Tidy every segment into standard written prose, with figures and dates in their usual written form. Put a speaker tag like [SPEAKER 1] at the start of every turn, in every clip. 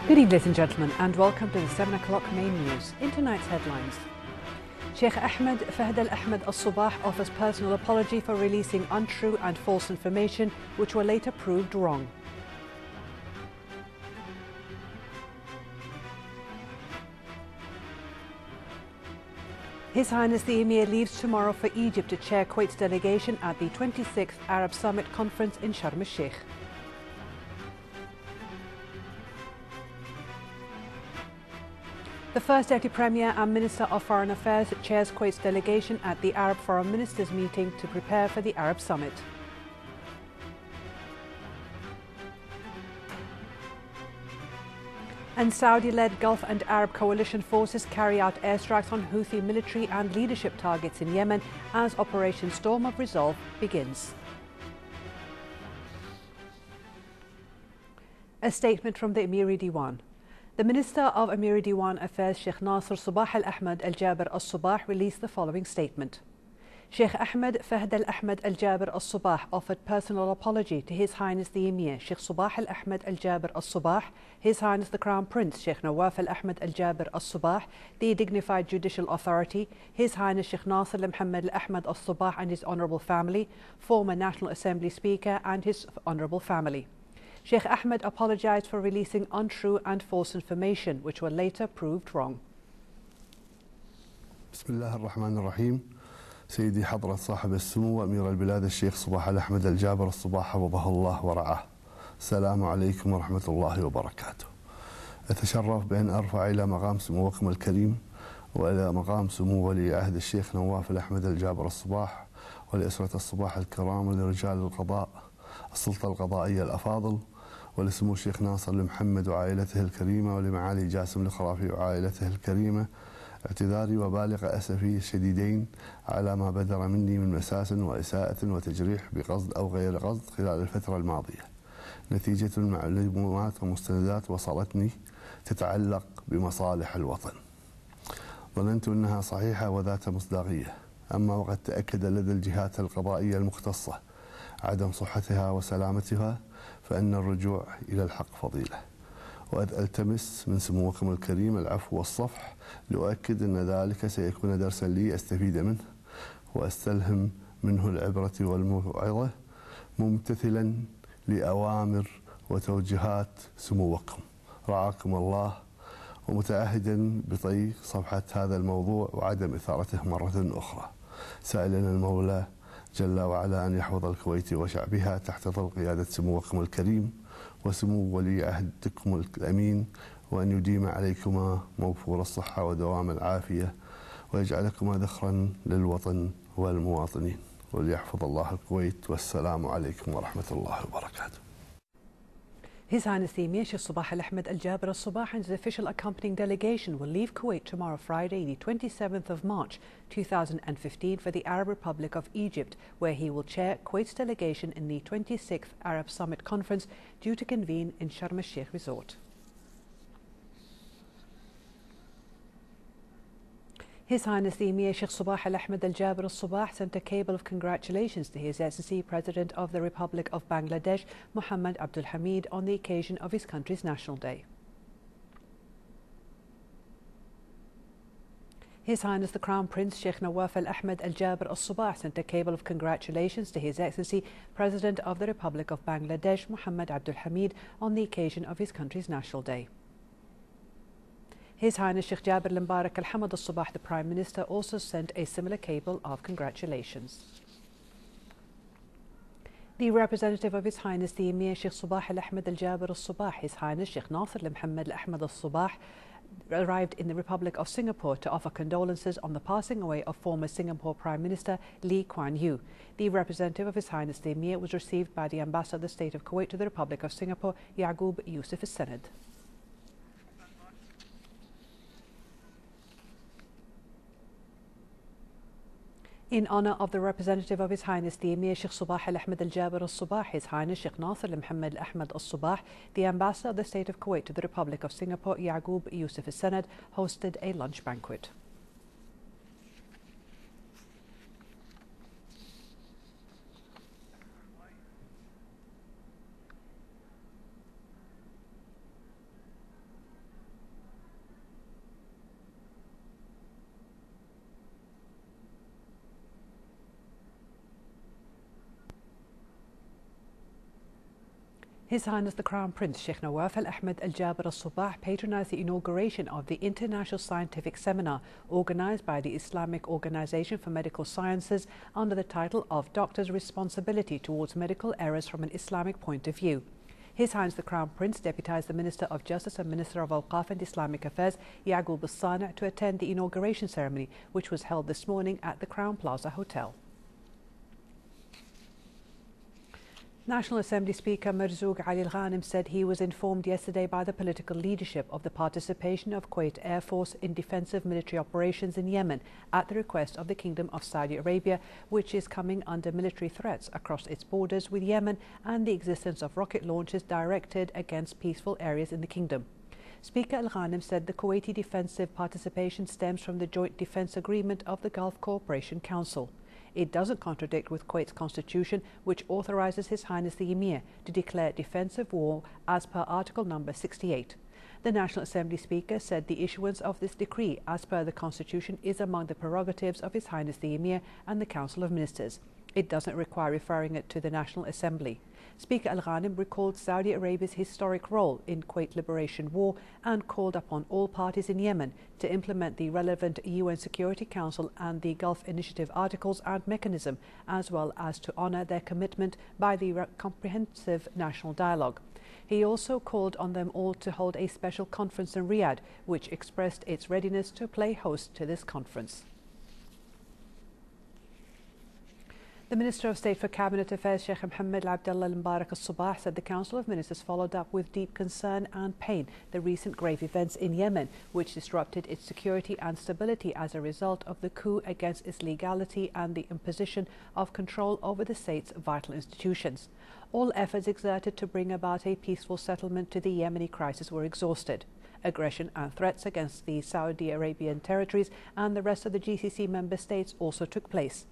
[SPEAKER 1] Good evening, ladies and gentlemen, and welcome to the 7 o'clock main news. In tonight's headlines, Sheikh Ahmed Fahd al-Ahmed al-Sabah offers personal apology for releasing untrue and false information which were later proved wrong. His Highness the Emir leaves tomorrow for Egypt to chair Kuwait's delegation at the 26th Arab Summit Conference in Sharm el-Sheikh. The First Deputy Premier and Minister of Foreign Affairs chairs Kuwait's delegation at the Arab Foreign Ministers meeting to prepare for the Arab Summit. And Saudi-led Gulf and Arab coalition forces carry out airstrikes on Houthi military and leadership targets in Yemen as Operation Storm of Resolve begins. A statement from the Emiri Diwan. The Minister of Emiri Diwan Affairs, Sheikh Nasser Sabah al-Ahmed al-Jaber al-Sabah, released the following statement. Sheikh Ahmed Fahd al-Ahmed al-Jaber al-Sabah offered personal apology to His Highness the Emir, Sheikh Sabah al-Ahmed al-Jaber al-Sabah, His Highness the Crown Prince, Sheikh Nawaf al-Ahmed al-Jaber al-Sabah, the dignified judicial authority, His Highness Sheikh Nasser al-Muhammad al-Ahmed al-Sabah and his honourable family, former National Assembly Speaker and his honourable family. Sheikh Ahmed apologised for releasing untrue and false information which were later proved wrong.
[SPEAKER 2] Bismillah ar-Rahman ar-Rahim. سيدي حضرة صاحب السمو أمير البلاد الشيخ صباح الأحمد الجابر الصباح حفظه الله ورعاه. السلام عليكم ورحمة الله وبركاته. أتشرف بأن أرفع إلى مقام سموكم الكريم وإلى مقام سمو ولي عهد الشيخ نواف الأحمد الجابر الصباح ولأسرة الصباح الكرام ولرجال القضاء السلطة القضائية الأفاضل ولسمو الشيخ ناصر لمحمد وعائلته الكريمة ولمعالي جاسم الخرافي وعائلته الكريمة اعتذاري وبالغ أسفي الشديدين على ما بدر مني من مساس وإساءة وتجريح بقصد أو غير قصد خلال الفترة الماضية نتيجة معلومات ومستندات وصلتني تتعلق بمصالح الوطن. ظننت أنها صحيحة وذات مصداقية، أما وقد تأكد لدى الجهات القضائية المختصة عدم صحتها وسلامتها فإن الرجوع إلى الحق فضيلة. وأد ألتمس من سموكم الكريم العفو والصفح لأؤكد أن ذلك سيكون درسا لي أستفيد منه وأستلهم منه العبرة والموعظة ممتثلا لأوامر وتوجيهات سموكم رعاكم الله، ومتعهدا بطي صفحة هذا الموضوع وعدم إثارته مرة أخرى، سائلا المولى جل وعلا أن يحفظ الكويت وشعبها تحت ظل قيادة سموكم الكريم وسمو ولي عهدكم الأمين، وأن يديم عليكما موفور الصحة ودوام العافية ويجعلكما ذخرا للوطن والمواطنين، وليحفظ الله الكويت، والسلام عليكم ورحمة الله وبركاته.
[SPEAKER 1] His Highness the Emir Sheikh Sabah al-Ahmed al-Jaber al-Sabah and his official accompanying delegation will leave Kuwait tomorrow, Friday, the 27th of March 2015, for the Arab Republic of Egypt, where he will chair Kuwait's delegation in the 26th Arab Summit Conference due to convene in Sharm el-Sheikh Resort. His Highness the Emir Sheikh Sabah al-Ahmed al-Jaber al-Sabah sent a cable of congratulations to His Excellency President of the Republic of Bangladesh, Muhammad Abdul Hamid, on the occasion of his country's National Day. His Highness the Crown Prince Sheikh Nawaf al-Ahmed al-Jaber al-Sabah sent a cable of congratulations to His Excellency President of the Republic of Bangladesh, Muhammad Abdul Hamid, on the occasion of his country's National Day. His Highness Sheikh Jaber al-Mbarak al-Hamad al-Sabah, the Prime Minister, also sent a similar cable of congratulations. The representative of His Highness the Emir Sheikh Sabah al-Ahmed al-Jaber al-Sabah, His Highness Sheikh Nasser al-Muhammad al-Ahmed al-Sabah, arrived in the Republic of Singapore to offer condolences on the passing away of former Singapore Prime Minister Lee Kuan Yew. The representative of His Highness the Emir was received by the Ambassador of the State of Kuwait to the Republic of Singapore, Yaqub Yusuf al-Sanad. In honour of the representative of His Highness the Emir Sheikh Sabah al-Ahmed al-Jaber al-Sabah, His Highness Sheikh Nasser al-Muhammad al-Ahmed al-Sabah, the Ambassador of the State of Kuwait to the Republic of Singapore, Yaqub Yusuf al-Sanad, hosted a lunch banquet. His Highness the Crown Prince Sheikh Nawaf Al Ahmed Al Jaber Al Subah patronized the inauguration of the International Scientific Seminar organized by the Islamic Organization for Medical Sciences under the title of Doctors' Responsibility Towards Medical Errors from an Islamic Point of View. His Highness the Crown Prince deputized the Minister of Justice and Minister of Awqaf and Islamic Affairs Yaqub Al-Sani to attend the inauguration ceremony, which was held this morning at the Crown Plaza Hotel. National Assembly Speaker Marzouk Ali Al-Ghanim said he was informed yesterday by the political leadership of the participation of Kuwait Air Force in defensive military operations in Yemen at the request of the Kingdom of Saudi Arabia, which is coming under military threats across its borders with Yemen and the existence of rocket launches directed against peaceful areas in the kingdom. Speaker Al-Ghanim said the Kuwaiti defensive participation stems from the Joint Defence Agreement of the Gulf Cooperation Council. It doesn't contradict with Kuwait's constitution, which authorizes His Highness the Emir to declare defensive war as per Article number 68. The National Assembly Speaker said the issuance of this decree as per the constitution is among the prerogatives of His Highness the Emir and the Council of Ministers. It doesn't require referring it to the National Assembly. Speaker Al-Ghanim recalled Saudi Arabia's historic role in Kuwait Liberation War and called upon all parties in Yemen to implement the relevant UN Security Council and the Gulf Initiative articles and mechanism, as well as to honour their commitment by the comprehensive national dialogue. He also called on them all to hold a special conference in Riyadh, which expressed its readiness to play host to this conference. The Minister of State for Cabinet Affairs, Sheikh Mohammed Abdullah Al-Mubarak Al-Subah, said the Council of Ministers followed up with deep concern and pain the recent grave events in Yemen, which disrupted its security and stability as a result of the coup against its legality and the imposition of control over the state's vital institutions. All efforts exerted to bring about a peaceful settlement to the Yemeni crisis were exhausted. Aggression and threats against the Saudi Arabian territories and the rest of the GCC member states also took place.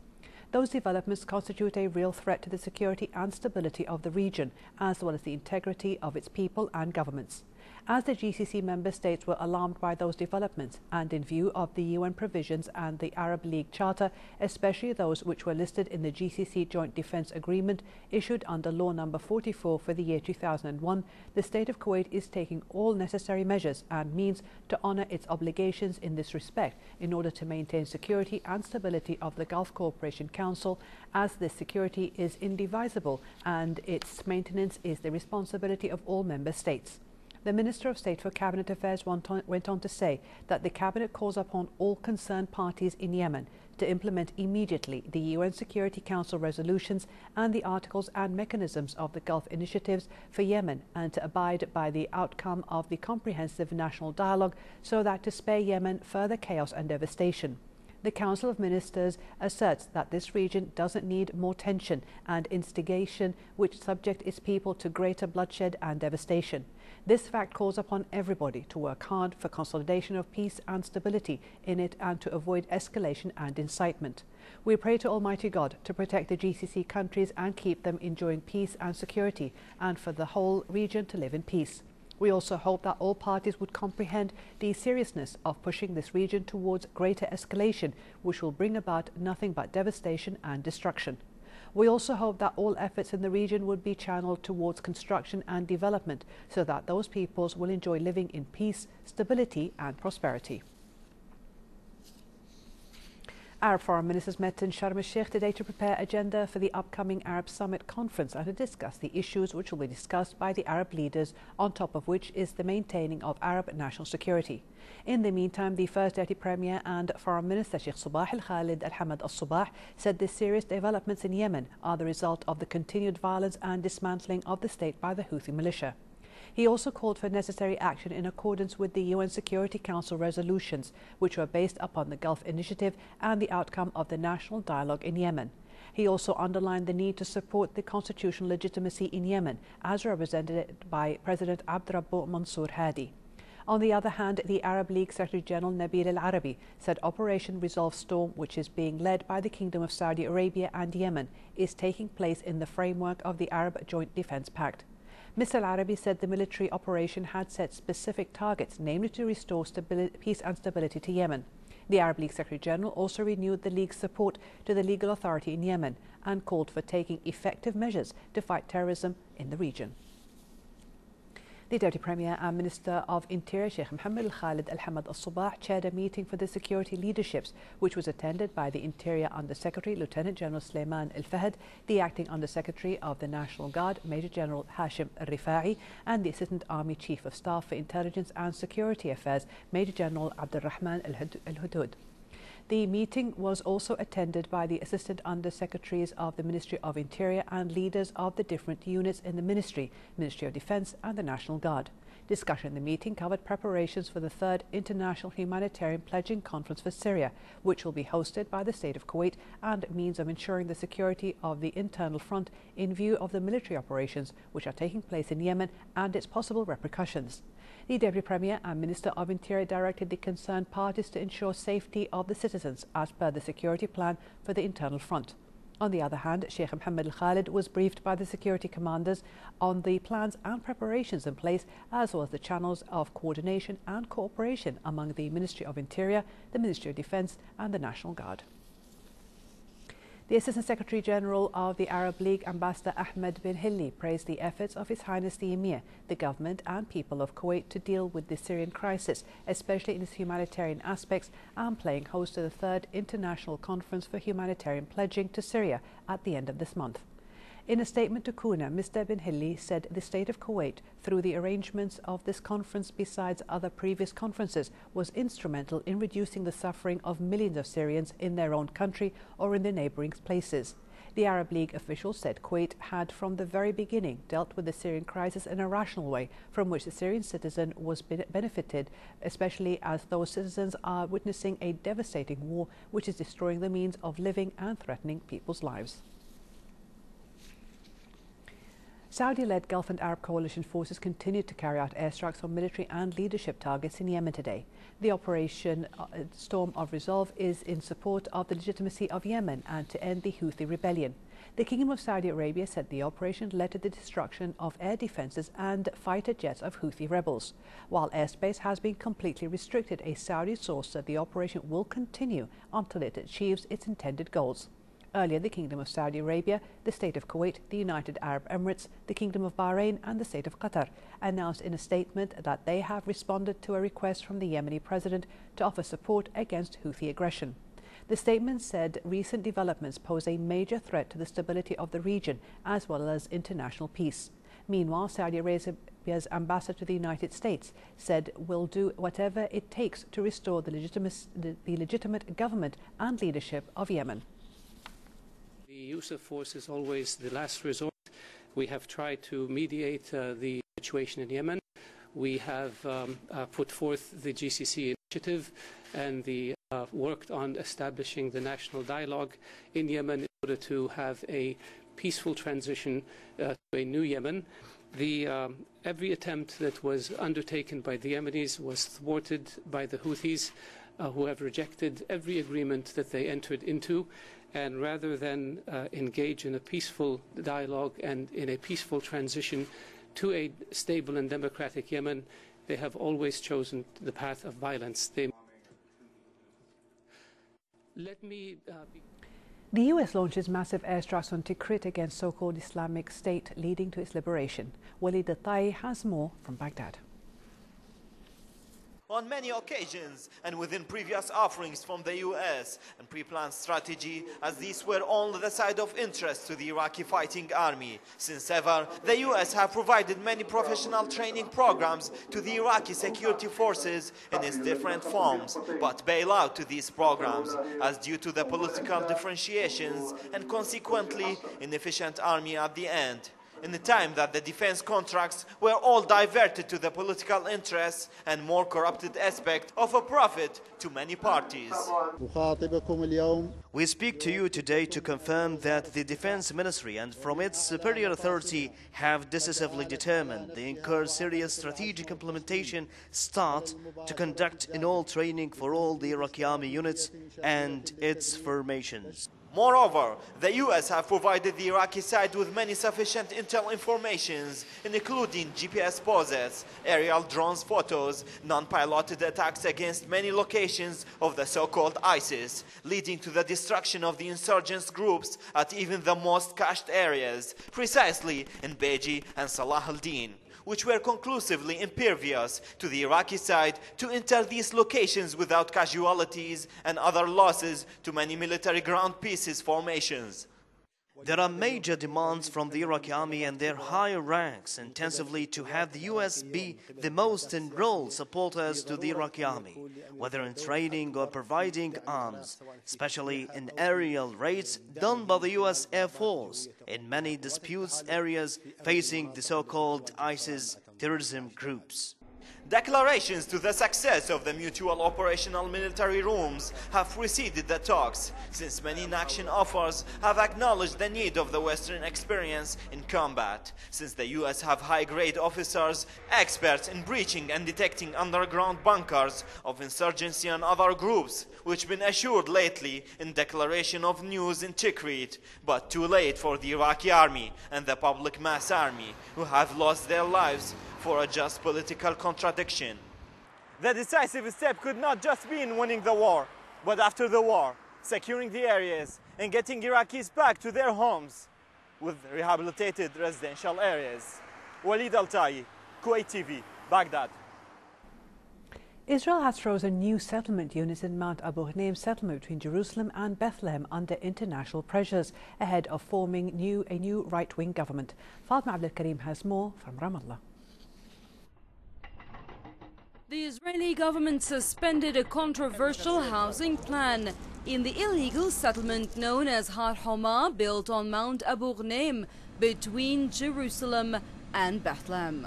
[SPEAKER 1] Those developments constitute a real threat to the security and stability of the region, as well as the integrity of its people and governments. As the GCC member states were alarmed by those developments, and in view of the UN provisions and the Arab League Charter, especially those which were listed in the GCC Joint Defence Agreement issued under Law No. 44 for the year 2001, the State of Kuwait is taking all necessary measures and means to honour its obligations in this respect in order to maintain security and stability of the Gulf Cooperation Council, as this security is indivisible and its maintenance is the responsibility of all member states. The Minister of State for Cabinet Affairs went on to say that the Cabinet calls upon all concerned parties in Yemen to implement immediately the UN Security Council resolutions and the articles and mechanisms of the Gulf Initiatives for Yemen, and to abide by the outcome of the comprehensive national dialogue so that to spare Yemen further chaos and devastation. The Council of Ministers asserts that this region doesn't need more tension and instigation which subject its people to greater bloodshed and devastation. This fact calls upon everybody to work hard for consolidation of peace and stability in it and to avoid escalation and incitement. We pray to Almighty God to protect the GCC countries and keep them enjoying peace and security, and for the whole region to live in peace. We also hope that all parties would comprehend the seriousness of pushing this region towards greater escalation, which will bring about nothing but devastation and destruction. We also hope that all efforts in the region would be channeled towards construction and development so that those peoples will enjoy living in peace, stability and prosperity. Arab foreign ministers met in Sharm el-Sheikh today to prepare agenda for the upcoming Arab Summit conference and to discuss the issues which will be discussed by the Arab leaders, on top of which is the maintaining of Arab national security. In the meantime, the First Deputy Premier and Foreign Minister Sheikh Sabah al-Khalid al-Hamad al-Sabah said the serious developments in Yemen are the result of the continued violence and dismantling of the state by the Houthi militia. He also called for necessary action in accordance with the UN Security Council resolutions, which were based upon the Gulf Initiative and the outcome of the national dialogue in Yemen. He also underlined the need to support the constitutional legitimacy in Yemen, as represented by President Abdurrabbu Mansour Hadi. On the other hand, the Arab League Secretary General Nabil al-Arabi said Operation Resolve Storm, which is being led by the Kingdom of Saudi Arabia and Yemen, is taking place in the framework of the Arab Joint Defence Pact. Mr. al-Arabi said the military operation had set specific targets, namely to restore peace and stability to Yemen. The Arab League Secretary General also renewed the League's support to the legal authority in Yemen and called for taking effective measures to fight terrorism in the region. The Deputy Premier and Minister of Interior, Sheikh Mohammed Al-Khalid Al-Hamad Al-Subah, chaired a meeting for the security leaderships, which was attended by the Interior Under-Secretary, Lieutenant General Sulaiman Al-Fahad, the Acting Under-Secretary of the National Guard, Major General Hashim Al-Rifa'i, and the Assistant Army Chief of Staff for Intelligence and Security Affairs, Major General Abdul Rahman Al-Hudud. The meeting was also attended by the Assistant Under-Secretaries of the Ministry of Interior and leaders of the different units in the Ministry of Defence and the National Guard. Discussion in the meeting covered preparations for the 3rd International Humanitarian Pledging Conference for Syria, which will be hosted by the State of Kuwait, and means of ensuring the security of the internal front in view of the military operations which are taking place in Yemen and its possible repercussions. The Deputy Premier and Minister of Interior directed the concerned parties to ensure safety of the citizens as per the security plan for the internal front. On the other hand, Sheikh Mohammed Al-Khalid was briefed by the security commanders on the plans and preparations in place, as well as the channels of coordination and cooperation among the Ministry of Interior, the Ministry of Defence and the National Guard. The Assistant Secretary General of the Arab League, Ambassador Ahmed bin Hilli, praised the efforts of His Highness the Emir, the government and people of Kuwait to deal with the Syrian crisis, especially in its humanitarian aspects, and playing host to the 3rd International Conference for Humanitarian Pledging to Syria at the end of this month. In a statement to Kuna, Mr. bin Hilli said the State of Kuwait, through the arrangements of this conference besides other previous conferences, was instrumental in reducing the suffering of millions of Syrians in their own country or in the neighbouring places. The Arab League officials said Kuwait had from the very beginning dealt with the Syrian crisis in a rational way, from which the Syrian citizen was benefited, especially as those citizens are witnessing a devastating war which is destroying the means of living and threatening people's lives. Saudi-led Gulf and Arab coalition forces continued to carry out airstrikes on military and leadership targets in Yemen today. The Operation Storm of Resolve is in support of the legitimacy of Yemen and to end the Houthi rebellion. The Kingdom of Saudi Arabia said the operation led to the destruction of air defences and fighter jets of Houthi rebels. While airspace has been completely restricted, a Saudi source said the operation will continue until it achieves its intended goals. Earlier, the Kingdom of Saudi Arabia, the State of Kuwait, the United Arab Emirates, the Kingdom of Bahrain and the State of Qatar announced in a statement that they have responded to a request from the Yemeni president to offer support against Houthi aggression. The statement said recent developments pose a major threat to the stability of the region as well as international peace. Meanwhile, Saudi Arabia's ambassador to the United States said will do whatever it takes to restore the legitimate government and leadership of Yemen.
[SPEAKER 3] The use of force is always the last resort. We have tried to mediate the situation in Yemen. We have put forth the GCC initiative and worked on establishing the national dialogue in Yemen in order to have a peaceful transition to a new Yemen. Every attempt that was undertaken by the Yemenis was thwarted by the Houthis, who have rejected every agreement that they entered into. And rather than engage in a peaceful dialogue and in a peaceful transition to a stable and democratic Yemen, they have always chosen the path of violence.
[SPEAKER 1] The US launches massive airstrikes on Tikrit against so-called Islamic State, leading to its liberation. Walid Al-Tai has more from Baghdad.
[SPEAKER 4] On many occasions and within previous offerings from the US and pre-planned strategy, as these were on the side of interest to the Iraqi fighting army. Since ever, the US have provided many professional training programs to the Iraqi security forces in its different forms, but bail out to these programs as due to the political differentiations and consequently inefficient army at the end. In the time that the defense contracts were all diverted to the political interests and more corrupted aspect of a profit to many parties.
[SPEAKER 5] We speak to you today to confirm that the Defense Ministry and from its superior authority have decisively determined the incurred serious strategic implementation start to conduct in all training for all the Iraqi army units and its formations.
[SPEAKER 4] Moreover, the US have provided the Iraqi side with many sufficient intel informations, including GPS poses, aerial drones photos, non-piloted attacks against many locations of the so-called ISIS, leading to the destruction of the insurgents groups at even the most cached areas, precisely in Beji and Salah al-Din. which were conclusively impervious to the Iraqi side to enter these locations without casualties and other losses to many military ground pieces formations.
[SPEAKER 5] There are major demands from the Iraqi army and their higher ranks intensively to have the US be the most enrolled supporters to the Iraqi army, whether in training or providing arms, especially in aerial raids done by the US Air Force in many disputes areas facing the so-called ISIS terrorism groups.
[SPEAKER 4] Declarations to the success of the mutual operational military rooms have preceded the talks, since many inaction offers have acknowledged the need of the Western experience in combat, since the US have high-grade officers, experts in breaching and detecting underground bunkers of insurgency and other groups, which been assured lately in declaration of news in Tikrit, but too late for the Iraqi army and the public mass army, who have lost their lives for a just political contradiction.
[SPEAKER 6] The decisive step could not just be in winning the war, but after the war, securing the areas and getting Iraqis back to their homes with rehabilitated residential areas. Walid Al-Tai, Kuwait TV, Baghdad.
[SPEAKER 1] Israel has frozen new settlement units in Mount Abu Ghneim settlement between Jerusalem and Bethlehem under international pressures ahead of forming a new right-wing government. Fatma Abdul Karim has more from Ramallah.
[SPEAKER 7] The Israeli government suspended a controversial housing plan in the illegal settlement known as Har Homa, built on Mount Abu Ghneim between Jerusalem and Bethlehem.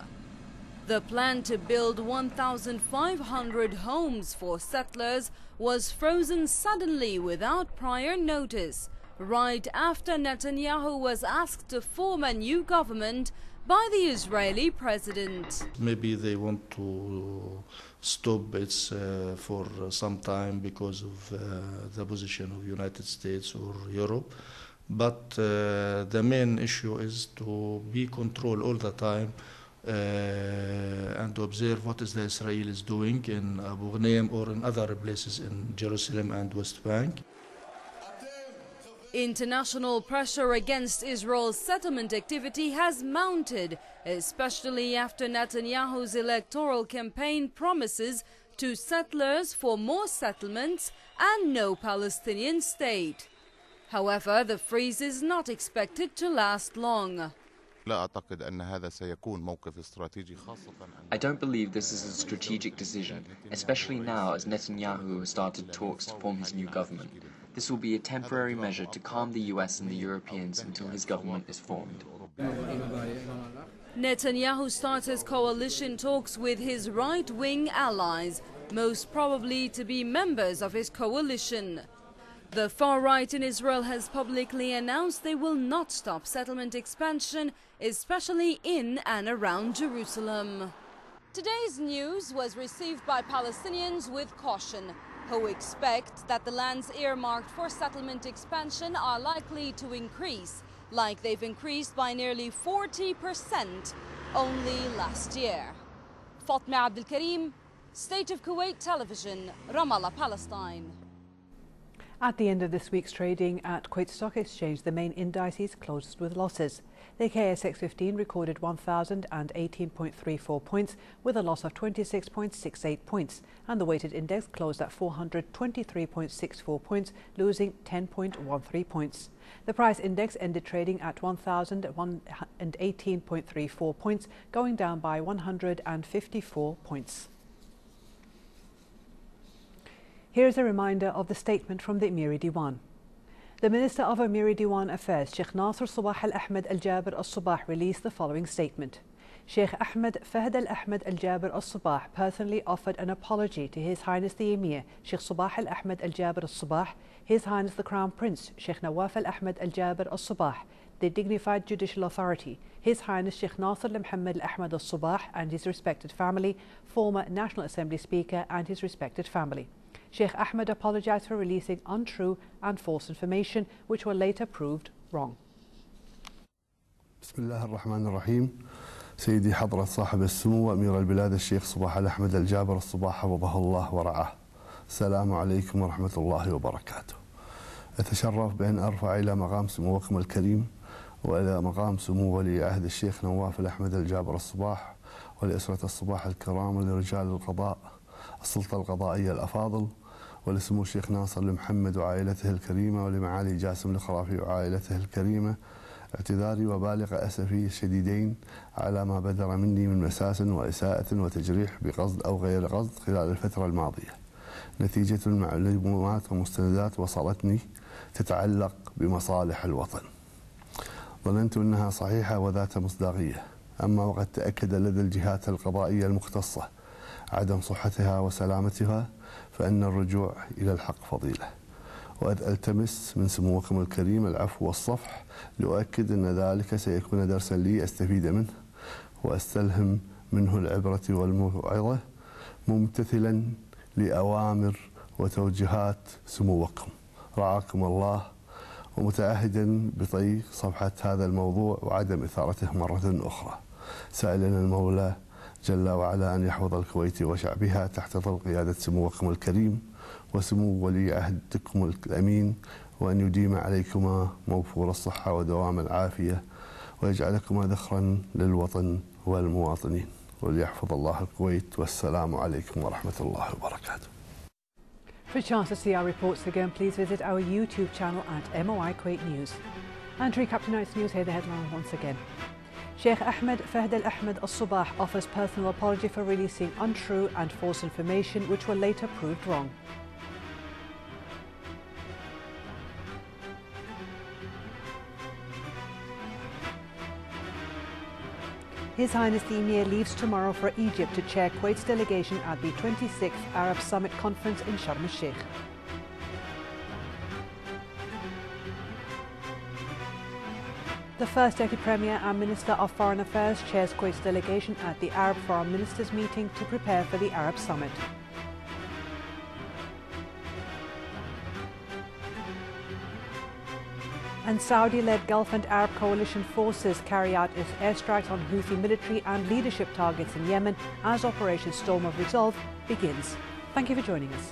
[SPEAKER 7] The plan to build 1,500 homes for settlers was frozen suddenly without prior notice, right after Netanyahu was asked to form a new government by the Israeli president.
[SPEAKER 8] Maybe they want to stop it for some time because of the position of United States or Europe. But the main issue is to be controlled all the time and to observe what is the Israelis doing in Abu Ghneim or in other places in Jerusalem and West Bank.
[SPEAKER 7] International pressure against Israel's settlement activity has mounted, especially after Netanyahu's electoral campaign promises to settlers for more settlements and no Palestinian state. However, the freeze is not expected to last long.
[SPEAKER 9] I don't believe this is a strategic decision, especially now as Netanyahu has started talks to form his new government. This will be a temporary measure to calm the US and the Europeans until his government is formed.
[SPEAKER 7] Netanyahu starts his coalition talks with his right-wing allies, most probably to be members of his coalition. The far right in Israel has publicly announced they will not stop settlement expansion, especially in and around Jerusalem. Today's news was received by Palestinians with caution, who expect that the lands earmarked for settlement expansion are likely to increase, like they've increased by nearly 40% only last year. Fatma Abdul Karim, State of Kuwait Television, Ramallah, Palestine.
[SPEAKER 1] At the end of this week's trading at Kuwait Stock Exchange, the main indices closed with losses. The KSX 15 recorded 1,018.34 points with a loss of 26.68 points, and the weighted index closed at 423.64 points, losing 10.13 points. The price index ended trading at 1,018.34 points, going down by 154 points. Here's a reminder of the statement from the Emiri Diwan. The Minister of Emiri Diwan Affairs, Sheikh Nasser Sabah Al-Ahmed Al-Jaber Al-Sabah, released the following statement. Sheikh Ahmed Fahd Al-Ahmed Al-Jaber Al-Sabah personally offered an apology to His Highness the Emir, Sheikh Sabah Al-Ahmed Al-Jaber Al-Sabah, His Highness the Crown Prince, Sheikh Nawaf Al-Ahmed Al-Jaber Al-Sabah, the dignified judicial authority, His Highness Sheikh Nasser Al-Muhammad Al-Ahmed Al-Sabah and his respected family, former National Assembly Speaker and his respected family. Sheikh Ahmed apologized for releasing untrue and false information, which were later proved wrong.
[SPEAKER 2] بسم الله الرحمن الرحيم. سيدي حضرة صاحب السمو أمير البلاد الشيخ صباح الأحمد الجابر الصباح حفظه الله ورعاه. السلام عليكم ورحمة الله وبركاته. أتشرف بأن أرفع إلى مقام سموكم الكريم وإلى مقام سمو ولي عهد الشيخ نواف الأحمد الجابر الصباح ولأسرة الصباح الكرام ولرجال القضاء السلطة القضائية الأفاضل، ولسمو الشيخ ناصر المحمد وعائلته الكريمة، ولمعالي جاسم الخرافي وعائلته الكريمة، اعتذاري وبالغ أسفي الشديدين على ما بدر مني من مساس وإساءة وتجريح بقصد أو غير قصد خلال الفترة الماضية، نتيجة المعلومات ومستندات وصلتني تتعلق بمصالح الوطن. ظننت أنها صحيحة وذات مصداقية، أما وقد تأكد لدى الجهات القضائية المختصة عدم صحتها وسلامتها، فإن الرجوع إلى الحق فضيلة. وأد ألتمس من سموكم الكريم العفو والصفح لأؤكد أن ذلك سيكون درسا لي أستفيد منه وأستلهم منه العبرة والموعظة، ممتثلا لأوامر وتوجيهات سموكم رعاكم الله، ومتعهدا بطي صفحة هذا الموضوع وعدم إثارته مرة أخرى، سائلا المولى جل وعلا أن يحفظ الكويت وشعبها تحت ظل قيادة سموكم الكريم وسمو ولي عهدكم الأمين، وأن يديم عليكما موفور الصحة ودوام العافية، ويجعلكما ذخرا للوطن والمواطنين، وليحفظ الله الكويت. والسلام عليكم ورحمة الله وبركاته.
[SPEAKER 1] For a chance to see our reports again, please visit our YouTube channel at MOI Kuwait News. And to recap tonight's news, here the headlines once again. Sheikh Ahmed Fahd Al Ahmed Al Subah offers personal apology for releasing untrue and false information which were later proved wrong. His Highness the Emir leaves tomorrow for Egypt to chair Kuwait's delegation at the 26th Arab Summit Conference in Sharm el-Sheikh. The First Deputy Premier and Minister of Foreign Affairs chairs Kuwait's delegation at the Arab Foreign Ministers meeting to prepare for the Arab Summit. And Saudi-led Gulf and Arab coalition forces carry out its airstrikes on Houthi military and leadership targets in Yemen as Operation Storm of Resolve begins. Thank you for joining us.